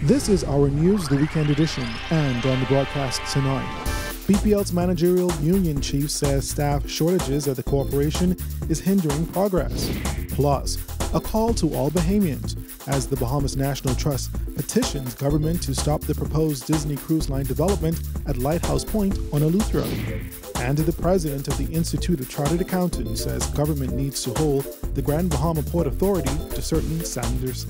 This is Our News, the weekend edition, and on the broadcast tonight. BPL's managerial union chief says staff shortages at the corporation is hindering progress. Plus, a call to all Bahamians as the Bahamas National Trust petitions government to stop the proposed Disney Cruise Line development at Lighthouse Point on Eleuthera. And the president of the Institute of Chartered Accountants says government needs to hold the Grand Bahama Port Authority to certain standards.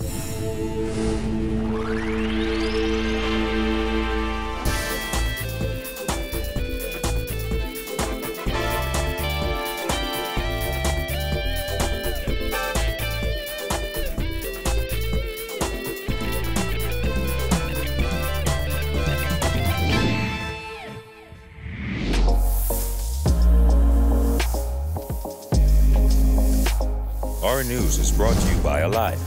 Our News is brought to you by Alive.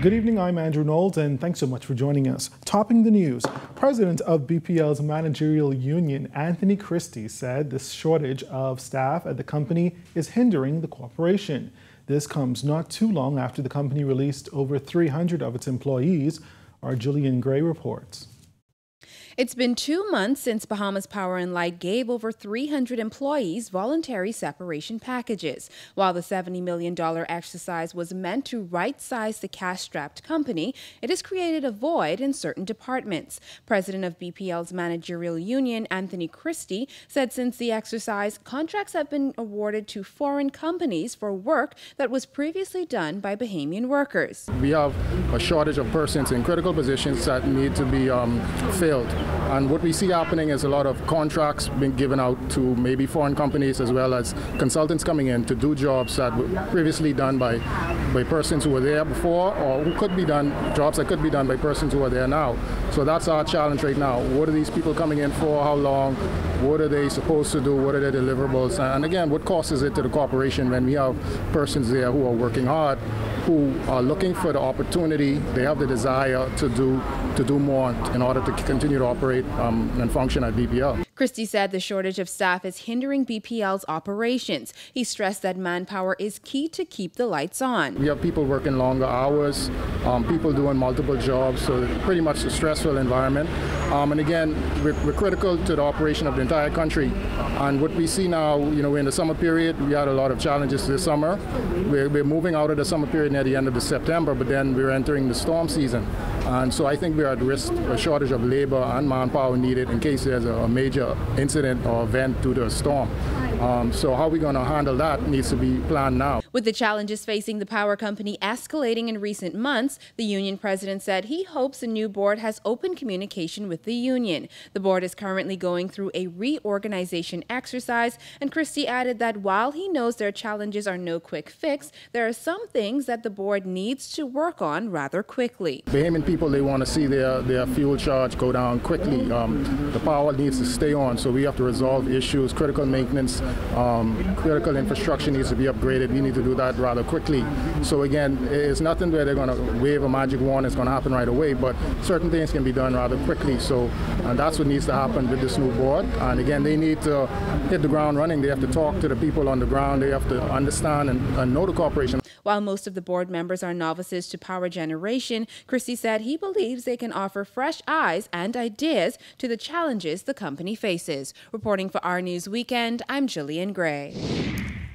Good evening, I'm Andrew Knowles, and thanks so much for joining us. Topping the news, President of BPL's managerial union, Anthony Christie, said the shortage of staff at the company is hindering the corporation. This comes not too long after the company released over 300 of its employees. Our Julian Gray reports. It's been 2 months since Bahamas Power and Light gave over 300 employees voluntary separation packages. While the $70 million exercise was meant to right-size the cash-strapped company, it has created a void in certain departments. President of BPL's managerial union, Anthony Christie, said since the exercise, contracts have been awarded to foreign companies for work that was previously done by Bahamian workers. We have a shortage of persons in critical positions that need to be filled. And what we see happening is a lot of contracts being given out to maybe foreign companies as well as consultants coming in to do jobs that were previously done by persons who were there before, or who could be done, jobs that could be done by persons who are there now. So that's our challenge right now. What are these people coming in for? How long? What are they supposed to do? What are their deliverables? And again, what cost is it to the corporation when we have persons there who are working hard, who are looking for the opportunity, they have the desire to do more in order to continue to operate and function at BPL. Christie said the shortage of staff is hindering BPL's operations. He stressed that manpower is key to keep the lights on. We have people working longer hours, people doing multiple jobs, so pretty much a stressful environment. And again, we're critical to the operation of the entire country. And what we see now, we're in the summer period. We had a lot of challenges this summer. We're moving out of the summer period near the end of the September, but then we're entering the storm season. And so I think we're at risk of a shortage of labor and manpower needed in case there's a major incident or event due to a storm. So how we're going to handle that needs to be planned now. With the challenges facing the power company escalating in recent months, the union president said he hopes the new board has open communication with the union. The board is currently going through a reorganization exercise, and Christie added that while he knows their challenges are no quick fix, there are some things that the board needs to work on rather quickly. Bahamian people, they want to see their fuel charge go down quickly. The power needs to stay on, so we have to resolve issues, critical maintenance, critical infrastructure needs to be upgraded. We need to do that rather quickly. So again, it's nothing where they're going to wave a magic wand, it's going to happen right away, but certain things can be done rather quickly. So that's what needs to happen with this new board. And again, they need to hit the ground running. They have to talk to the people on the ground. They have to understand and know the corporation. While most of the board members are novices to power generation, Christie said he believes they can offer fresh eyes and ideas to the challenges the company faces. Reporting for Our News Weekend, I'm Jillian Gray.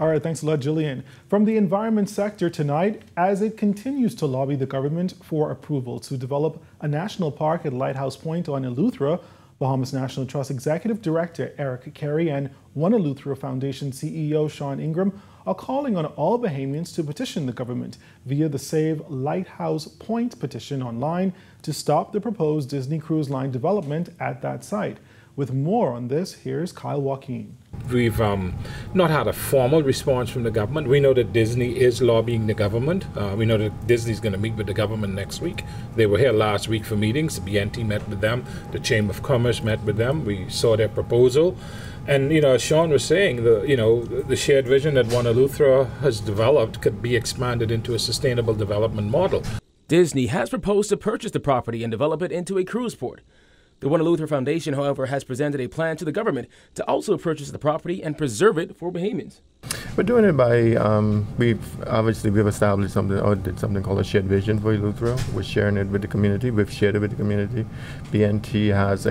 All right, thanks a lot, Jillian. From the environment sector tonight, as it continues to lobby the government for approval to develop a national park at Lighthouse Point on Eleuthera, Bahamas National Trust Executive Director Eric Carey and One Eleuthera Foundation CEO Sean Ingram are calling on all Bahamians to petition the government via the Save Lighthouse Point petition online to stop the proposed Disney Cruise Line development at that site. With more on this, here's Kyle Joaquin. We've not had a formal response from the government. We know that Disney is lobbying the government. We know that Disney's going to meet with the government next week. They were here last week for meetings. The BNT met with them. The Chamber of Commerce met with them. We saw their proposal. And, as Sean was saying, the shared vision that One Eleuthera has developed could be expanded into a sustainable development model. Disney has proposed to purchase the property and develop it into a cruise port. The One Eleuthera Foundation, however, has presented a plan to the government to also purchase the property and preserve it for Bahamians. We're doing it by, we've established something, or did something called a shared vision for Eleuthera. We're sharing it with the community. We've shared it with the community. BNT has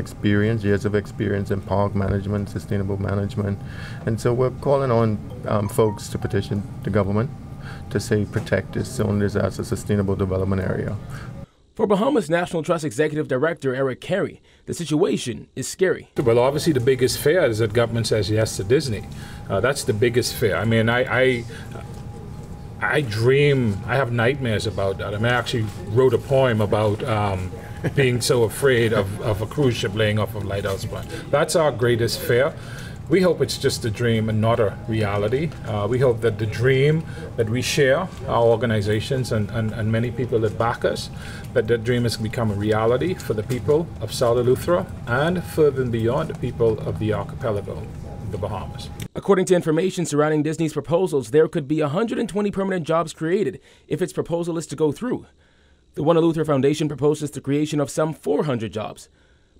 years of experience in park management, sustainable management. And so we're calling on folks to petition the government to say protect this zone as a sustainable development area. For Bahamas National Trust Executive Director Eric Carey, the situation is scary. Well, obviously the biggest fear is that government says yes to Disney. That's the biggest fear. I mean, I dream, I have nightmares about that. I mean, I actually wrote a poem about being so afraid of a cruise ship laying off of Lighthouse Point. That's our greatest fear. We hope it's just a dream and not a reality. We hope that the dream that we share, our organizations and many people that back us, that dream has become a reality for the people of South Eleuthera and further and beyond the people of the archipelago, the Bahamas. According to information surrounding Disney's proposals, there could be 120 permanent jobs created if its proposal is to go through. The One Eleuthera Foundation proposes the creation of some 400 jobs.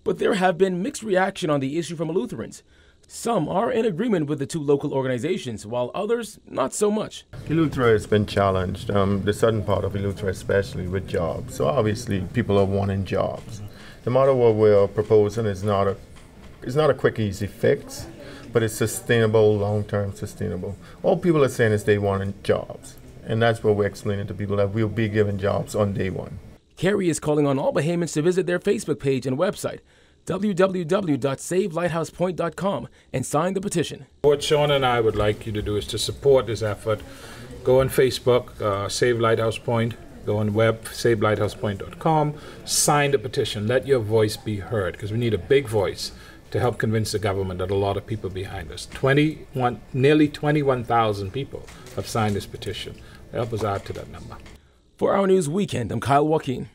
But there have been mixed reaction on the issue from Eleutherans. Some are in agreement with the two local organizations, while others not so much. Eleuthera has been challenged, the southern part of Eleuthera especially, with jobs. So obviously people are wanting jobs. No matter what we're proposing, it's not a quick, easy fix, but it's sustainable, long-term sustainable. All people are saying is they want jobs, and that's what we're explaining to people, that we'll be giving jobs on day one. Carey is calling on all Bahamians to visit their Facebook page and website, www.savelightthousepoint.com, and sign the petition. What Sean and I would like you to do is to support this effort. Go on Facebook, Save Lighthouse Point. Go on web, savelightthousepoint.com. Sign the petition. Let your voice be heard, because we need a big voice to help convince the government that a lot of people behind us. Nearly 21,000 people have signed this petition. Help us add to that number. For Our News Weekend, I'm Kyle Joaquin.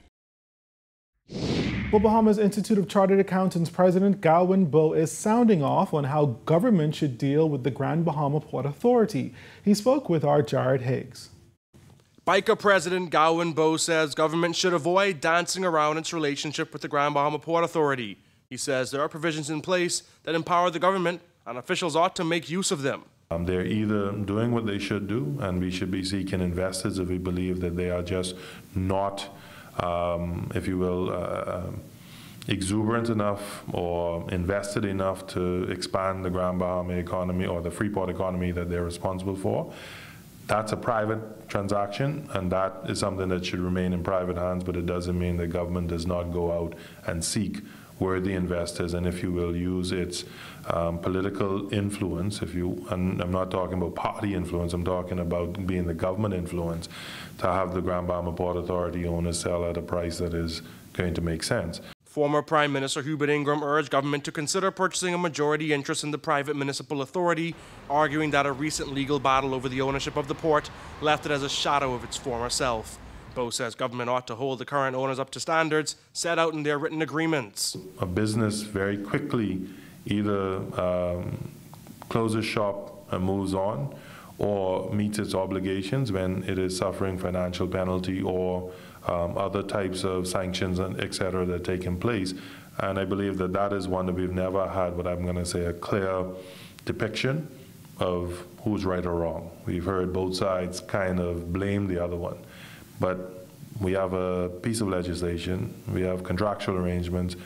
Well, Bahamas Institute of Chartered Accountants President Galwin Bowe is sounding off on how government should deal with the Grand Bahama Port Authority. He spoke with our Jared Higgs. BICA President Galwin Bowe says government should avoid dancing around its relationship with the Grand Bahama Port Authority. He says there are provisions in place that empower the government, and officials ought to make use of them. They're either doing what they should do, and we should be seeking investors if we believe that they are just not if you will, exuberant enough or invested enough to expand the Grand Bahama economy or the Freeport economy that they're responsible for. That's a private transaction, and that is something that should remain in private hands, but it doesn't mean the government does not go out and seek worthy investors and, if you will, use its political influence, and I'm not talking about party influence, I'm talking about being the government influence, to have the Grand Bahama Port Authority owners sell at a price that is going to make sense. Former Prime Minister Hubert Ingram urged government to consider purchasing a majority interest in the private municipal authority, arguing that a recent legal battle over the ownership of the port left it as a shadow of its former self. Bowe says government ought to hold the current owners up to standards set out in their written agreements. A business very quickly either closes shop and moves on, or meets its obligations when it is suffering financial penalty or other types of sanctions and et cetera that are taking place. And I believe that that is one that we've never had, what I'm going to say, a clear depiction of who's right or wrong. We've heard both sides kind of blame the other one. But we have a piece of legislation, we have contractual arrangements.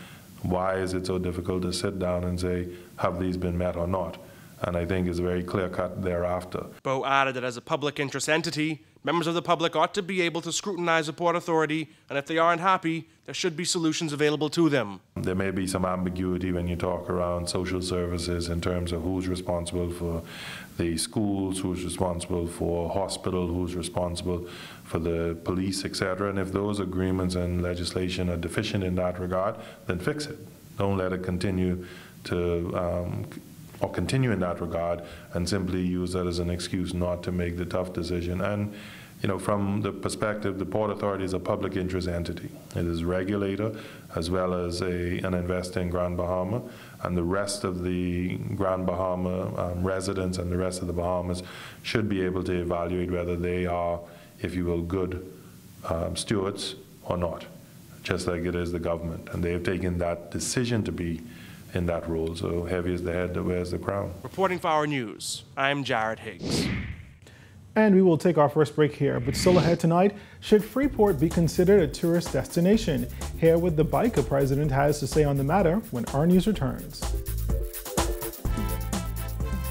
Why is it so difficult to sit down and say, have these been met or not? And I think it's very clear-cut thereafter. Bowe added that as a public interest entity, members of the public ought to be able to scrutinize the Port Authority, and if they aren't happy, there should be solutions available to them. There may be some ambiguity when you talk around social services in terms of who's responsible for the schools, who's responsible for hospital, who's responsible for the police, etc. And if those agreements and legislation are deficient in that regard, then fix it. Don't let it continue to or continue in that regard and simply use that as an excuse not to make the tough decision. And you know, from the perspective, the Port Authority is a public interest entity. It is a regulator as well as an investor in Grand Bahama, and the rest of the Grand Bahama residents and the rest of the Bahamas should be able to evaluate whether they are, if you will, good stewards or not. just like it is the government. And they have taken that decision to be in that role. So heavy is the head that wears the crown. Reporting for Our News, I'm Jared Higgs. And we will take our first break here, but still ahead tonight, should Freeport be considered a tourist destination? Hear what the Biker president has to say on the matter when Our News returns.